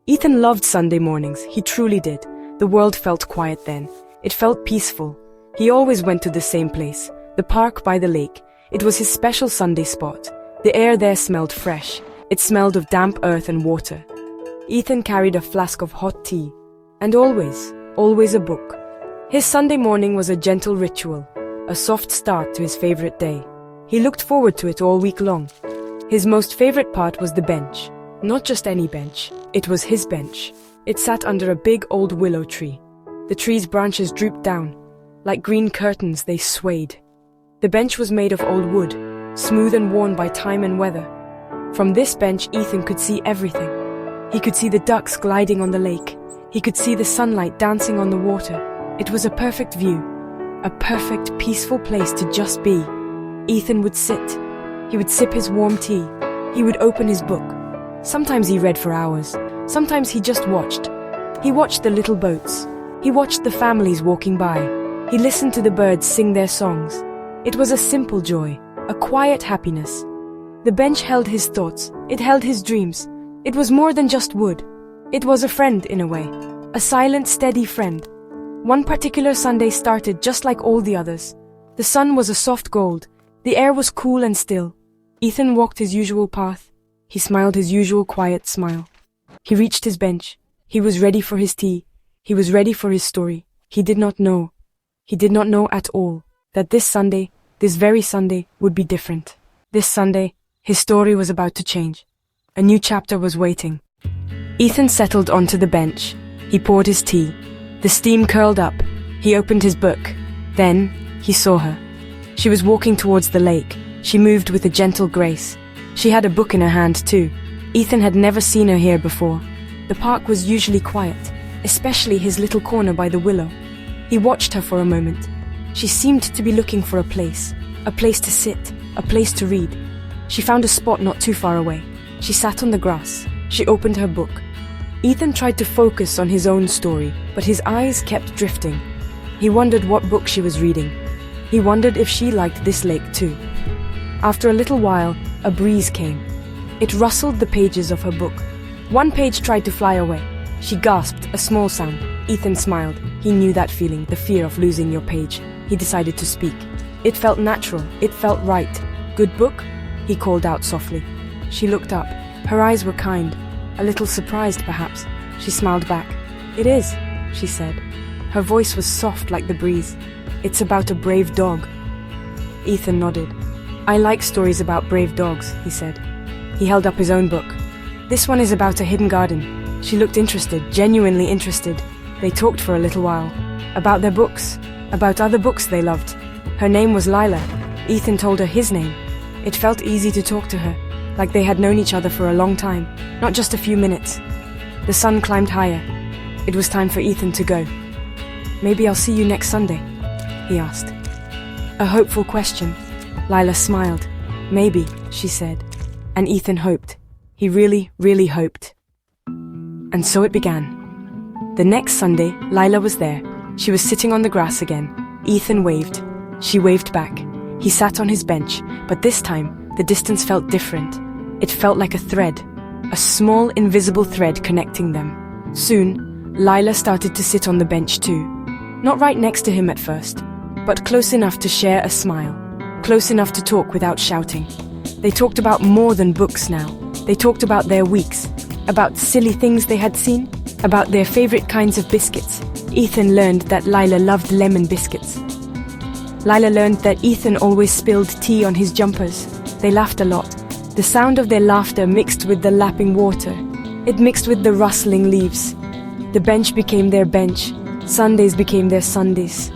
Ethan loved Sunday mornings, he truly did. The world felt quiet then. It felt peaceful. He always went to the same place, the park by the lake. It was his special Sunday spot. The air there smelled fresh. It smelled of damp earth and water. Ethan carried a flask of hot tea. And always a book. His Sunday morning was a gentle ritual, a soft start to his favorite day. He looked forward to it all week long. His most favorite part was the bench. Not just any bench, it was his bench. It sat under a big old willow tree. The tree's branches drooped down. Like green curtains, they swayed. The bench was made of old wood, smooth and worn by time and weather. From this bench, Ethan could see everything. He could see the ducks gliding on the lake. He could see the sunlight dancing on the water. It was a perfect view, a perfect, peaceful place to just be. Ethan would sit. He would sip his warm tea. He would open his book. Sometimes he read for hours. Sometimes he just watched. He watched the little boats. He watched the families walking by. He listened to the birds sing their songs. It was a simple joy, a quiet happiness. The bench held his thoughts. It held his dreams. It was more than just wood. It was a friend in a way, a silent, steady friend. One particular Sunday started just like all the others. The sun was a soft gold. The air was cool and still. Ethan walked his usual path. He smiled his usual quiet smile. He reached his bench. He was ready for his tea. He was ready for his story. He did not know at all, that this Sunday, this very Sunday, would be different. This Sunday, his story was about to change. A new chapter was waiting. Ethan settled onto the bench. He poured his tea. The steam curled up. He opened his book. Then, he saw her. She was walking towards the lake. She moved with a gentle grace. She had a book in her hand, too. Ethan had never seen her here before. The park was usually quiet, especially his little corner by the willow. He watched her for a moment. She seemed to be looking for a place to sit, a place to read. She found a spot not too far away. She sat on the grass. She opened her book. Ethan tried to focus on his own story, but his eyes kept drifting. He wondered what book she was reading. He wondered if she liked this lake too. After a little while, a breeze came. It rustled the pages of her book. One page tried to fly away. She gasped, a small sound. Ethan smiled. He knew that feeling, the fear of losing your page. He decided to speak. It felt natural. It felt right. "Good book?" he called out softly. She looked up. Her eyes were kind. A little surprised, perhaps. She smiled back. "It is," she said. Her voice was soft like the breeze. "It's about a brave dog." Ethan nodded. "I like stories about brave dogs," he said. He held up his own book. "This one is about a hidden garden." She looked interested, genuinely interested. They talked for a little while. About their books. About other books they loved. Her name was Lila. Ethan told her his name. It felt easy to talk to her, like they had known each other for a long time, not just a few minutes. The sun climbed higher. It was time for Ethan to go. "Maybe I'll see you next Sunday?" he asked. A hopeful question. Lila smiled. "Maybe," she said. And Ethan hoped. He really, really hoped. And so it began. The next Sunday, Lila was there. She was sitting on the grass again. Ethan waved. She waved back. He sat on his bench, but this time, the distance felt different. It felt like a thread, a small, invisible thread connecting them. Soon, Lila started to sit on the bench too. Not right next to him at first, but close enough to share a smile. Close enough to talk without shouting. They talked about more than books now. They talked about their weeks, about silly things they had seen, about their favorite kinds of biscuits. Ethan learned that Lila loved lemon biscuits. Lila learned that Ethan always spilled tea on his jumpers. They laughed a lot. The sound of their laughter mixed with the lapping water. It mixed with the rustling leaves. The bench became their bench. Sundays became their Sundays.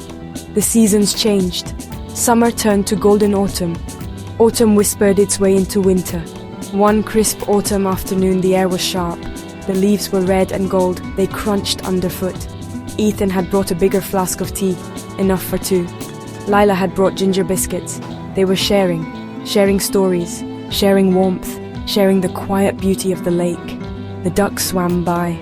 The seasons changed. Summer turned to golden autumn. Autumn whispered its way into winter. One crisp autumn afternoon, the air was sharp. The leaves were red and gold. They crunched underfoot. Ethan had brought a bigger flask of tea, enough for two. Lila had brought ginger biscuits. They were sharing stories, sharing warmth, sharing the quiet beauty of the lake. The ducks swam by.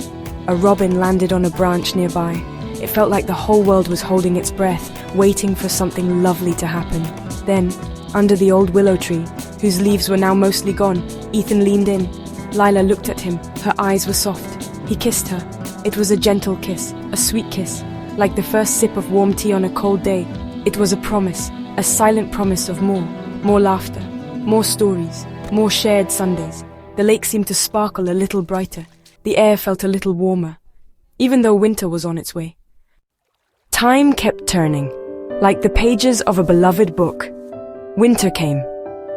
A robin landed on a branch nearby. It felt like the whole world was holding its breath, waiting for something lovely to happen. Then, under the old willow tree, whose leaves were now mostly gone, Ethan leaned in. Lila looked at him. Her eyes were soft. He kissed her. It was a gentle kiss, a sweet kiss, like the first sip of warm tea on a cold day. It was a promise, a silent promise of more laughter, more stories, more shared Sundays. The lake seemed to sparkle a little brighter. The air felt a little warmer, even though winter was on its way. Time kept turning, like the pages of a beloved book. Winter came.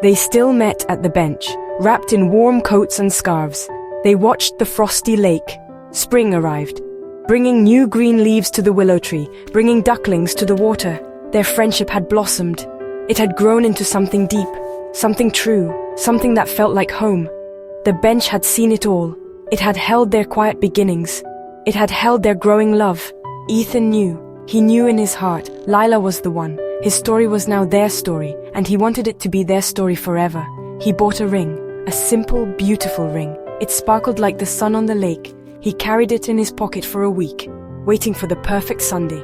They still met at the bench, wrapped in warm coats and scarves. They watched the frosty lake. Spring arrived, bringing new green leaves to the willow tree, bringing ducklings to the water. Their friendship had blossomed. It had grown into something deep, something true, something that felt like home. The bench had seen it all. It had held their quiet beginnings. It had held their growing love. Ethan knew. He knew in his heart, Lila was the one. His story was now their story, and he wanted it to be their story forever. He bought a ring, a simple, beautiful ring. It sparkled like the sun on the lake. He carried it in his pocket for a week, waiting for the perfect Sunday.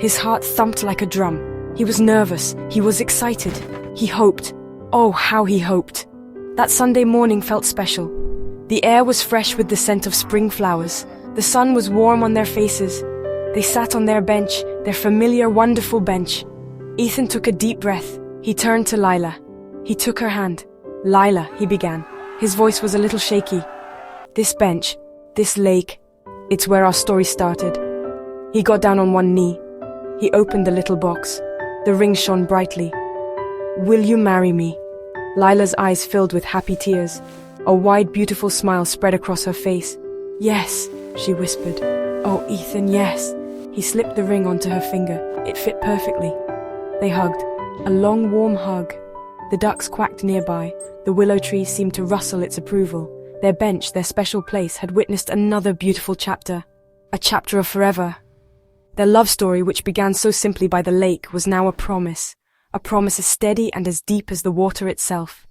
His heart thumped like a drum. He was nervous. He was excited. He hoped. Oh, how he hoped. That Sunday morning felt special. The air was fresh with the scent of spring flowers. The sun was warm on their faces. They sat on their bench, their familiar, wonderful bench. Ethan took a deep breath. He turned to Lila. He took her hand. Lila, he began. His voice was a little shaky. This bench, this lake, it's where our story started. He got down on one knee. He opened the little box. The ring shone brightly. Will you marry me? Lila's eyes filled with happy tears. A wide, beautiful smile spread across her face. Yes, she whispered. Oh, Ethan, yes. He slipped the ring onto her finger. It fit perfectly. They hugged. A long, warm hug. The ducks quacked nearby. The willow tree seemed to rustle its approval. Their bench, their special place, had witnessed another beautiful chapter. A chapter of forever. Their love story, which began so simply by the lake, was now a promise as steady and as deep as the water itself.